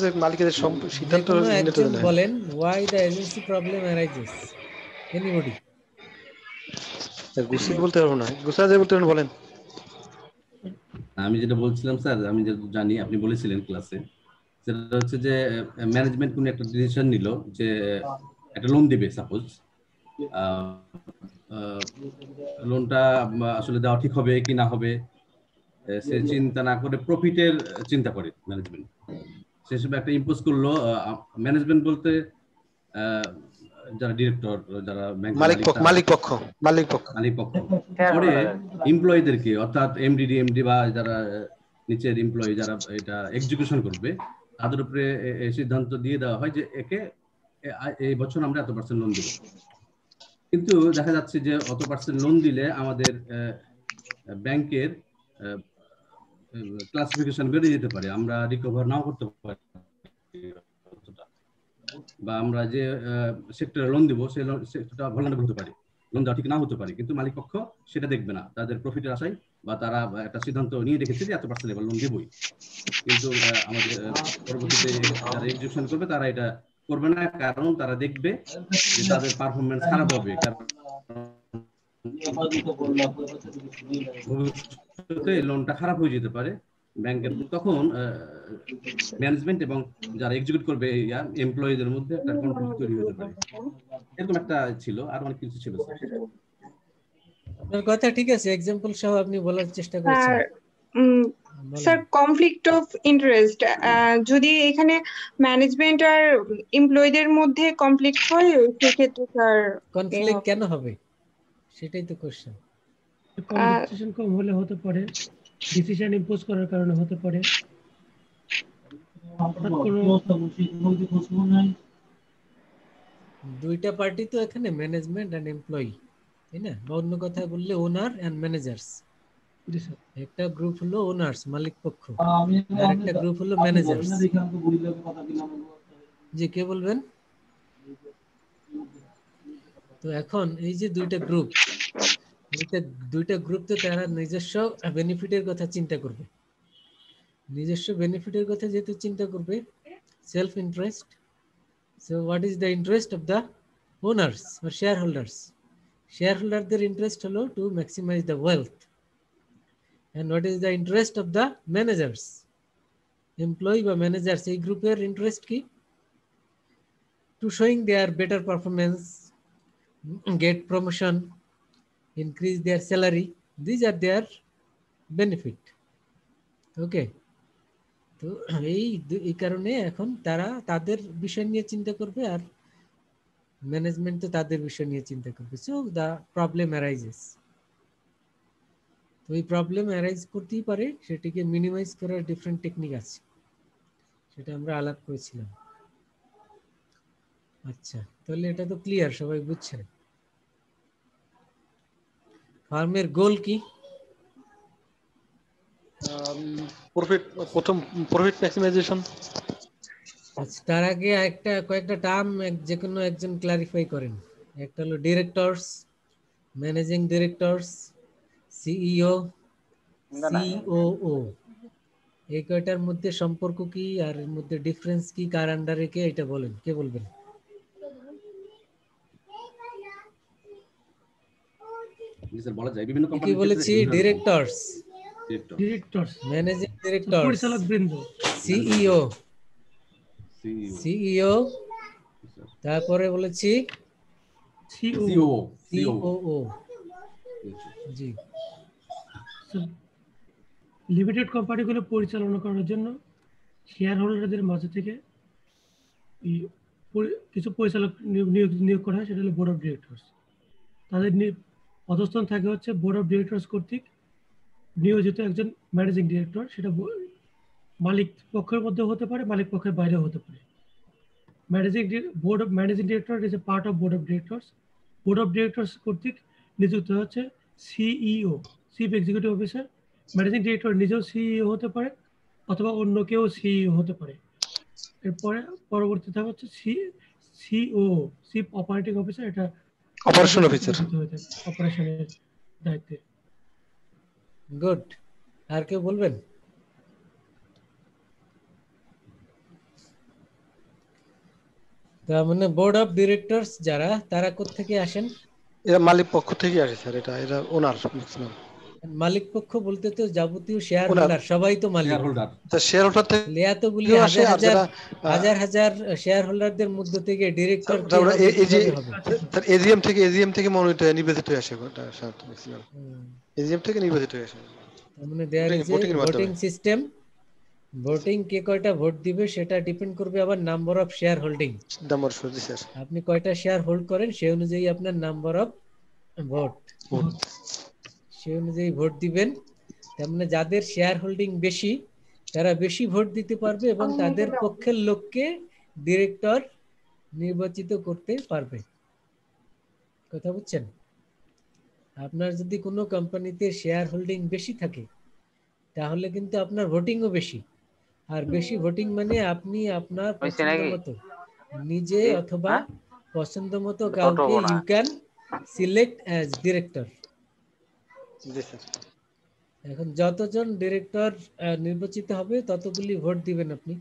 যে মালিকের যে সিদ্ধান্ত কোনো নিতে একজন দেয়। বলেন why the agency problem arises, anybody? গুছিয়ে বলতে পারবো না, গুছিয়ে বলতে পারবেন, বলেন। আমি যেটা বলছিলাম স্যার, আমি যেটা জানি আপনি বলেছিলেন ক্লাসে, সেটা হচ্ছে যে ম্যানেজমেন্ট কোনো একটা ডিসিশন নিল যে একটা লোন দিবে, সাপোজ লোনটা আসলে দেওয়া ঠিক হবে কি না হবে সে চিন্তা না করে প্রফিটের চিন্তা করে ম্যানেজমেন্ট। সে হিসেবে একটা ইম্পোজ করলো। ম্যানেজমেন্ট বলতে যারা ডিরেক্টর, যারা ব্যাংকের মালিক মালিক, পক্ষ, তারা মালিক পক্ষ, মালিক পক্ষ। মালিক পক্ষ পরে এমপ্লয়ীদেরকে, অর্থাৎ এমডি বা যারা নিচের এমপ্লয়ি যারা এটা এক্সিকিউশন করবে, তাদের উপরে এই সিদ্ধান্ত দিয়ে দেওয়া হয় যে একে এই বছর আমরা এত পার্সেন্ট লোন দেব। কিন্তু দেখা যাচ্ছে যে অত পার্সেন্ট লোন দিলে আমাদের ব্যাংকের ক্লাসিফিকেশন বেড়ে যেতে পারে, আমরা রিকভার নাও করতে পারি, বা আমরা যে সেক্টরে লোন দিব সেই সেক্টরটা ভলারেবল হতে পারে, লোন দেওয়া ঠিক না হতে পারে। কিন্তু মালিক পক্ষ সেটা দেখবে না, তাদের প্রফিটের আশায় বা তারা একটা সিদ্ধান্ত নিয়ে রেখেছে যে এত পার্সেন্ট এবার লোন দেবই। কিন্তু আমাদের পরবর্তীতে যারা এক্সিকিউশন করবে তারা এটা করবে না, কারণ তারা দেখবে যে তাদের পারফরমেন্স খারাপ হবে, কারণ ভবিষ্যতে লোনটা খারাপ হয়ে যেতে পারে ব্যাংকের। তখন ম্যানেজমেন্ট এবং যারা এক্সিকিউট করবে এমপ্লয়ীদের মধ্যে একটা কনফ্লিক্ট তৈরি হতে পারে। এরকম একটা ছিল, আর অনেক কিছু ছিল স্যার। আপনার কথা ঠিক আছে, एग्जांपल সহ আপনি বলার চেষ্টা করেছেন। স্যার কনফ্লিক্ট অফ ইন্টারেস্ট, যদি এখানে ম্যানেজমেন্ট আর এমপ্লয়ীদের মধ্যে কনফ্লিক্ট হয় সেক্ষেত্রে স্যার কনফ্লিক্ট কেন হবে সেটাই তো কোশ্চেন। কম্পিটিশন কম হলে হতে পারে, ডিসিশন ইম্পোজ করার কারণে হতে পারে, দুইটা পার্টি তো এখানে, ম্যানেজমেন্ট এন্ড এমপ্লয়ি, তাই না? বা অন্য কথায় বললে ওনার এন্ড ম্যানেজার্স। একটা গ্রুপ হলো ওনার্স, মালিক পক্ষ, আর একটা গ্রুপ হলো ম্যানেজার্স। জি, কে বলবেন? তো এখন এই যে দুইটা গ্রুপ তো তারা নিজস্ব বেনিফিটের কথা চিন্তা করবে। নিজস্ব বেনিফিটের কথা যেহেতু চিন্তা করবে, self interest, so what is the interest of the owners or shareholders? Shareholder interest হলো to maximize the wealth. And what is the interest of the managers? Employee বা managers এই গ্রুপের ইন্টারেস্ট কি? To showing their better performance, get promotion, increase their salary. These are their benefit. Okay, তো এই কারণে এখন তারা তাদের বিষয় নিয়ে চিন্তা করবে, আর ম্যানেজমেন্ট তো তাদের বিষয় নিয়ে চিন্তা করবে। So the problem arises. তো এই প্রবলেম অ্যারাইজ করতেই পারে, সেটিকে মিনিমাইজ করার ডিফারেন্ট টেকনিক আছে, সেটা আমরা আলাপ করেছিলাম। আচ্ছা, তাহলে এটা তো ক্লিয়ার, সবাই বুঝছেন। ফার্মের গোল কি? প্রফিট, প্রথম প্রফিট ম্যাক্সিমাইজেশন। আচ্ছা, তার আগে কয়েকটা টার্ম যে কোনো একজন ক্লারিফাই করেন। একটা হলো directors, managing directors, CEO, COO. এই কয়টার মধ্যে সম্পর্ক কি, আর এর মধ্যে ডিফারেন্স কি, কার আন্ডারে কে, এটা বলেন। কে বলবেন? বলা যায় বিভিন্ন কি বলেছি? ডিরেক্টরস, ডিরেক্টরস, ম্যানেজিং ডিরেক্টরস, পরিচালক বৃন্দ, সিইও, সিইও, তারপরে বলেছি সিও, সিওও। জি, লিমিটেড কোম্পানিগুলো পরিচালনা করার জন্য শেয়ার হোল্ডারদের মাঝে থেকে কিছু পরিচালক নিয়োগ করা হয়, সেটা হলো বোর্ড অফ ডিরেক্টরস। তাদের অধস্তন থাকে হচ্ছে বোর্ড অফ ডিরেক্টরস কর্তৃক নিয়োজিত একজন ম্যানেজিং ডিরেক্টর। সেটা মালিক পক্ষের মধ্যে হতে পারে, মালিক পক্ষের বাইরেও হতে পারে। Managing director is a part of board of directors. Board of directors কর্তৃক নিযুক্ত হচ্ছে CEO, chief executive officer. Managing director নিজেও সিইও হতে পারে, অথবা অন্য কেউ সিইও হতে পারে। এরপরে পরবর্তী ধাপ হচ্ছে সিও, চিফ অপারেটিং অফিসার। এটা অপারেশন অফিসার, অপারেশনের দায়িত্বে। গুড। আর কেউ বলবেন? তার মানে বোর্ড অফ ডিরেক্টরস যারা, তারা কোত্থেকে আসেন? এরা মালিক পক্ষ থেকে আসে স্যার, এরা ওনার ম্যাক্সিমাম। মালিক পক্ষ বলতে তো যাবতীয় শেয়ার ওনার হোল্ডার সবাই তো মালিক। Share holder. শেয়ার হোল্ডার তাহলে এতগুলি থেকেও আসে, হাজার আর হাজার যারা হাজার হাজার শেয়ার হোল্ডারদের মধ্য থেকে ডিরেক্টর কে তারপরে হবে, এই যে কিভাবে হবে? স্যার এজিএম থেকে মনোনীত হয়ে নির্বাচিত হয়ে আসে ম্যাক্সিমাম, এজিএম থেকে নির্বাচিত হয়ে আসে তার মানে দেয়ার ইজ এ ভোটিং এর ভোটিং মাধ্যমে। সিস্টেম। ভোটিং কে কয়টা ভোট দিবে সেটা ডিপেন্ড করবে আবার নাম্বার অফ শেয়ার হোল্ডিং। দামর সর্দি স্যার। আপনি কয়টা শেয়ার হোল্ড করেন সেই অনুযায়ী আপনার নাম্বার অফ ভোট, সেই অনুযায়ী ভোট দিবেন। তার মানে যাদের শেয়ার হোল্ডিং বেশি তারা বেশি ভোট দিতে পারবে এবং তাদের পক্ষের লোককে ডিরেক্টর নির্বাচিত করতে পারবে। কথা বুঝছেন? আপনার যদি কোনো কোম্পানিতে শেয়ার হোল্ডিং বেশি থাকে তাহলে কিন্তু আপনার ভোটিংও বেশি। আর বেশি ভোটিং মানে আপনি আপনার পছন্দ মতো নিজে অথবা পছন্দ মতো কাউকে you can select as director. Ji sir. এখন যতজন ডিরেক্টর নির্বাচিত হবে ততগুলি ভোট দিবেন আপনি,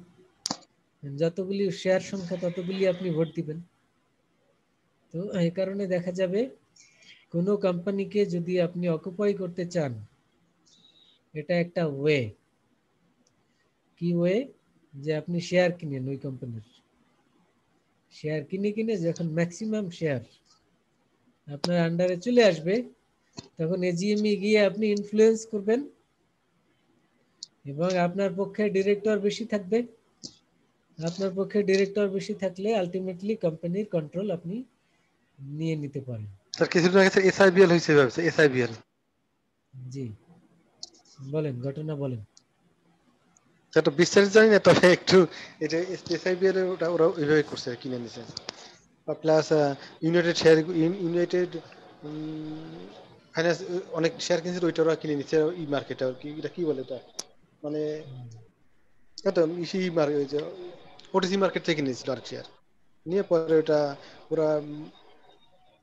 যতগুলি শেয়ার সংখ্যা ততগুলি আপনি ভোট দিবেন। তো এই কারণে দেখা যাবে কোনো কোম্পানিকে যদি আপনি অকুপাই করতে চান, এটা একটা ওয়ে। কি ওয়ে? যে আপনি শেয়ার কিনেন ওই কোম্পানির, শেয়ার কিনে যখন ম্যাক্সিমাম শেয়ার আপনার আন্ডারে চলে আসবে তখন এজিএমই গিয়ে আপনি ইনফ্লুয়েন্স করবেন এবং আপনার পক্ষে ডিরেক্টর বেশি থাকবে। আপনার পক্ষে ডিরেক্টর বেশি থাকলে আলটিমেটলি কোম্পানির কন্ট্রোল আপনি নিয়ে নিতে পারেন। স্যার কিছুদিন আগে স্যার এসআইবিএল হয়েছে, ভাবছে এসআইবিএল। জি বলেন, ঘটনা বলেন। সেটা বিস্তারিত জানি না, তবে একটু এটা এসআইবিএল ওটা ওরা ওইভাবে করছে, কিনে নিছে। প্লাস ইউনাইটেড ফাইন্যান্স অনেক শেয়ার কিনছে, ওইটা ওরা কিনে নিচ্ছে ই মার্কেটে। আর কি এটা কি বলে এটা, মানে এটা ইসি মার্কেট, ওই যে ওটিসি মার্কেট থেকে কিনেছিল আর শেয়ার নিয়ে পরে ওটা ওরা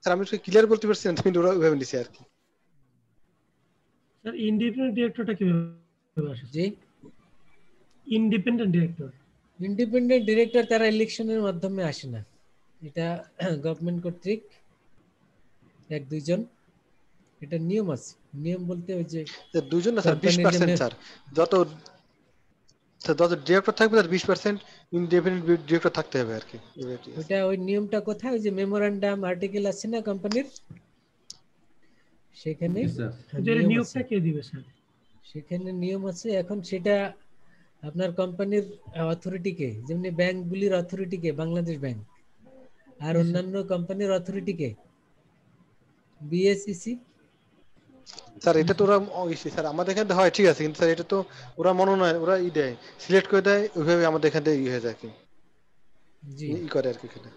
স্যার আমি ক্লিয়ার বলতে পারছি না, কিন্তু ওরা ওইভাবে নিছে আর কি। স্যার ইন্ডিপেন্ডেন্ট ডিরেক্টরটা কিভাবে আসে? জি ইন্ডিপেন্ডেন্ট ডিরেক্টর, ইন্ডিপেন্ডেন্ট ডিরেক্টর তারা ইলেকশনের মাধ্যমে আসে না, এটা গভর্নমেন্ট কর্তৃক এক দুইজন, এটা নিয়ম আছে। নিয়ম বলতে ওই যে দুজন না স্যার, কোম্পানির 20% স্যার। যত যত ডিরেক্টর থাকবে তার 20% ইন্ডিপেন্ডেন্ট ডিরেক্টর থাকতে হবে আর কি। ওইটা ওই নিয়মটা কোথায়? ওই যে মেমোরান্ডাম আর্টিকেল আছে না কোম্পানির, সেখানে জি স্যার। যে নিয়ম নিয়োগটা আছে। কে দিবে স্যার? সেখানে নিয়ম আছে। এখন সেটা আপনার কোম্পানির অথরিটিকে, যেমনি ব্যাংকগুলির অথরিটিকে বাংলাদেশ ব্যাংক, আর অন্যান্য কোম্পানির অথরিটিকে বিএসইসি। স্যার এটা তো ওরা স্যার আমাদের এখানে হয় ঠিক আছে, কিন্তু স্যার এটা তো ওরা মনোনয়ন ওরা দেয়, সিলেক্ট করে দেয়, ওইভাবে আমাদের এখানে ই হয়ে যায় কি জি ই করে আর কি। এখানে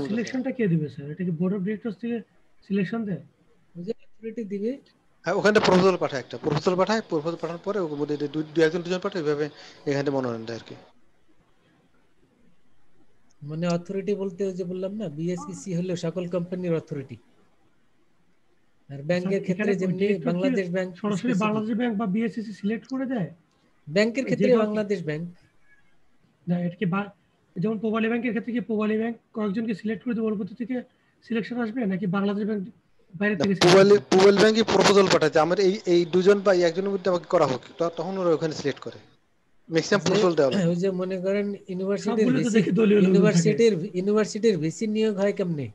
সিলেকশনটা কে দিবে স্যার? এটা কি বোর্ড অফ ডিরেক্টরস থেকে সিলেকশন দেয়? ওই যে অথরিটি দিবে। হ্যাঁ, ওখানে প্রপোজাল পাঠায়, একটা প্রপোজাল পাঠায়, প্রপোজাল পাঠানোর পরে ওর মধ্যে দুই একজন দুজন পাঠায়, ওইভাবে এখানে মনোনয়ন দেয় আর কি। মানে অথরিটি বলতে ওই যে বললাম না, বিএসইসি হলো সকল কোম্পানির অথরিটি। আর ব্যাংকের ক্ষেত্রে যেমনি বাংলাদেশ ব্যাংক, সরাসরি বাংলাদেশ ব্যাংক বা বিএসসিসি সিলেক্ট করে দেয়। ব্যাংকের ক্ষেত্রে বাংলাদেশ ব্যাংক না, এটা কি যেমন পোবালি ব্যাংকের ক্ষেত্রে কি পোবালি ব্যাংক কয়েকজনকে সিলেক্ট করে দেওয়ার পরবর্তী থেকে সিলেকশন আসবে, নাকি বাংলাদেশ ব্যাংক বাইরে থেকে পুয়েল ব্যাংকই প্রপোজাল পাঠায় যে আমার এই দুজন বা একজনের মধ্যে আমাকে করা হোক, তখন ওরা ওখানে সিলেক্ট করে। ম্যাক্সিমাম প্রপোজাল দেওয়া হয়। ওই যে মনে করেন সবগুলো তো ইউনিভার্সিটির ভিসি নিয়োগ হয় কেমনে?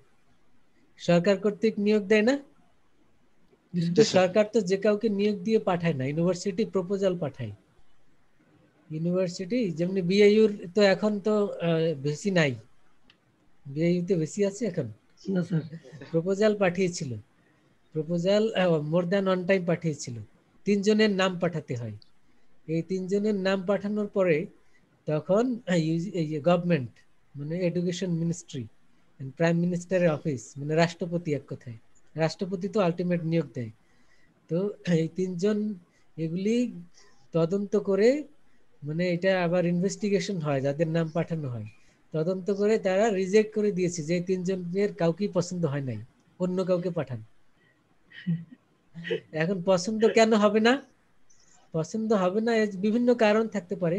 সরকার কর্তৃক নিয়োগ দেয় না? কিন্তু সরকার তো যে কাউকে নিয়োগ দিয়ে পাঠায় না, ইউনিভার্সিটি প্রপোজাল পাঠায়। ইউনিভার্সিটি যেমনি বিএইউর তো এখন তো ভিসি নাই, বিএইউতে ভিসি আছে এখন? না স্যার, প্রপোজাল পাঠিয়েছিল, proposal more than one time পাঠিয়েছিল। 3 জনের নাম পাঠাতে হয়। এই 3 জনের নাম পাঠানোর পরে তখন গভর্নমেন্ট মানে এডুকেশন মিনিস্ট্রি, প্রাইম মিনিস্টারের অফিস, মানে রাষ্ট্রপতি, এক কথায় রাষ্ট্রপতি তো আলটিমেট নিয়োগ দেয়। তো এই 3 জন এগুলি তদন্ত করে, মানে এটা আবার ইনভেস্টিগেশন হয়, যাদের নাম পাঠানো হয় তদন্ত করে তারা রিজেক্ট করে দিয়েছে যে 3 জনের কাউকেই পছন্দ হয় নাই, অন্য কাউকে পাঠান। এখন পছন্দ কেন হবে না? পছন্দ হবে না, এর বিভিন্ন কারণ থাকতে পারে।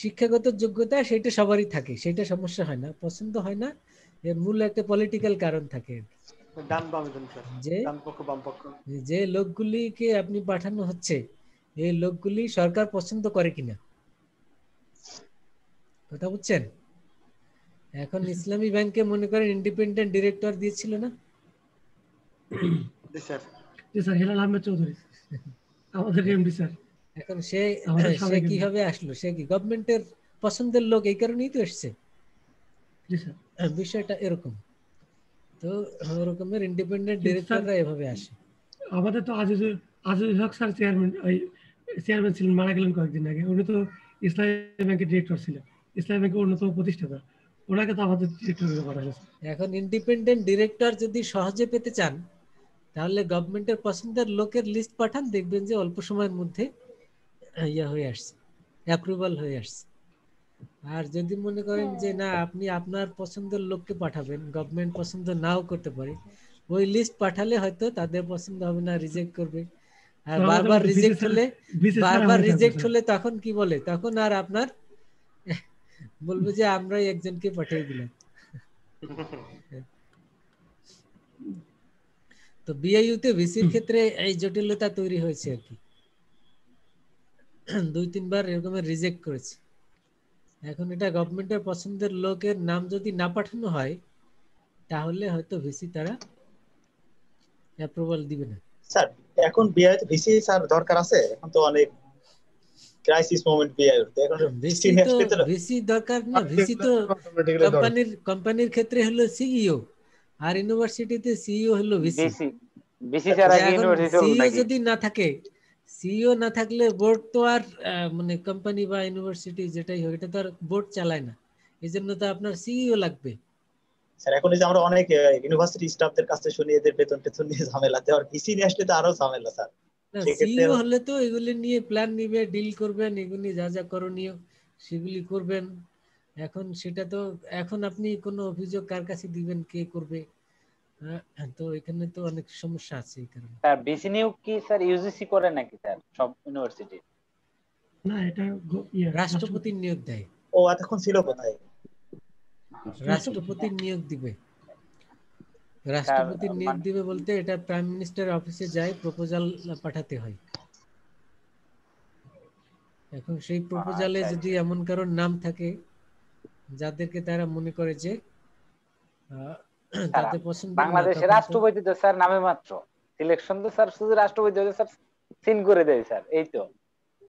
শিক্ষাগত যোগ্যতা সেটা সবারই থাকে, সেটা সমস্যা হয় না, পছন্দ হয় না, এর মূল একটা পলিটিক্যাল কারণ থাকে আর কি। ডান বাম স্যার, যে ডান পক্ষ বাম পক্ষ। যে লোকগুলিকে আপনি পাঠানো হচ্ছে এই লোকগুলি সরকার পছন্দ করে কিনা, কথা বুঝছেন? এখন ইসলামী ব্যাংকে মনে করেন ইন্ডিপেন্ডেন্ট ডিরেক্টর দিয়েছিল না? জি স্যার। জি স্যার, হেলাল আহমেদ চৌধুরী আমাদের এমডি স্যার। এখন সে আমাদের সে সাবেক MD। কিভাবে আসলো? সে কি গভর্নমেন্টের পছন্দের লোক, এই কারণেই তো এসছে। জি স্যার। বিষয়টা এরকম। তো ওরকমের ইন্ডিপেন্ডেন্ট কিন্তু স্যার ডিরেক্টররা এভাবে আসে। আমাদের তো আজিজুল হক স্যার চেয়ারম্যান ছিলেন, মারা গেলেন কয়েকদিন আগে। উনি তো ইসলামী ব্যাংকের ডিরেক্টর ছিলেন, ইসলামী ব্যাংকের অন্যতম প্রতিষ্ঠাতা। ওনাকে তো আমাদের ডিরেক্টর করে পাঠালো স্যার। এখন ইন্ডিপেন্ডেন্ট ডিরেক্টর যদি সহজে পেতে চান তাহলে গভর্নমেন্টের পছন্দের লোকের লিস্ট পাঠান, দেখবেন যে অল্প সময়ের মধ্যে ইয়া হয়ে আসছে, অ্যাপ্রুভাল হয়ে আসছে। আর যদি মনে করেন যে না আপনি আপনার পছন্দের লোককে পাঠাবেন, গভর্নমেন্ট পছন্দ নাও করতে পারে, ওই লিস্ট পাঠালে হয়তো তাদের পছন্দ হবে না, রিজেক্ট করবে। আর তো আমাদের বারবার মধ্যে রিজেক্ট হলে বারবার হয়ে থাকবে রিজেক্ট স্যার। হলে তখন কি বলে, তখন আর আপনার বলবে যে আমরাই একজনকে পাঠিয়ে দিলাম। তো বিআইইউতে ভিসির ক্ষেত্রে এই জটিলতা তৈরি হয়েছে আর কি, 2-3 বার এরকমের রিজেক্ট করেছে। এখন এটা গভর্নমেন্টের পছন্দের লোকের নাম যদি না পাঠানো হয় তাহলে হয়তো ভিসি তারা অ্যাপ্রুভাল দিবে না। স্যার এখন বিআইতে ভিসি স্যার দরকার আছে, এখন তো অনেক ক্রাইসিস মোমেন্ট বিআইতে, এখন ভিসি ভিসি নিয়ে তো আসলে তো ভিসি দরকার না, ভিসি তো কোম্পানির ক্ষেত্রে হলো সিইও, আর ইউনিভার্সিটিতে সিইও হলো ভিসি। বিসি বিসি ছাড়া কি এখন ইউনিভার্সিটি চলবে সিইও নাকি? যদি না থাকে, সিইও না থাকলে বোর্ড তো আর মানে কোম্পানি বা ইউনিভার্সিটি যেটাই হোক এটা তো আর বোর্ড চালায় না, এই জন্য তো আপনার সিইও লাগবে। স্যার এখন এই যে আমরা অনেক ইউনিভার্সিটি স্টাফদের কাছে শুনি এদের বেতন টেতন নিয়ে ঝামেলা, আর ভিসি নিয়ে আসলে তো আরো ঝামেলা স্যার। না, সেক্ষেত্রে সিইও হলে তো এগুলি নিয়ে প্ল্যান নিবে, ডিল করবেন, এগুলি যা যা করণীয় সেগুলি করবেন। এখন সেটা তো এখন আপনি কোনো অভিযোগ কার কাছে দিবেন, কে করবে, তো এখানে তো অনেক সমস্যা আছে এই কারণে। স্যার বিসি নিয়োগ কি স্যার ইউজিসি করে নাকি স্যার সব ইউনিভার্সিটি? না, এটা রাষ্ট্রপতির নিয়োগ দেয়। ও এতক্ষণ ছিল কোথায়? রাষ্ট্রপতির নিয়োগ দিবে। রাষ্ট্রপতির নিয়োগ দিবে বলতে এটা প্রাইম মিনিস্টার অফিসে যায়, প্রপোজাল পাঠাতে হয়। এখন সেই প্রপোজালে যদি এমন কারোর নাম থাকে যাদেরকে তারা মনে করে যে তাদের পছন্দ না, বাংলাদেশের রাষ্ট্রপতি তো স্যার নামে মাত্র, সিলেকশন তো স্যার শুধু রাষ্ট্রপতি স্যার সিন করে দেয় স্যার, এই তো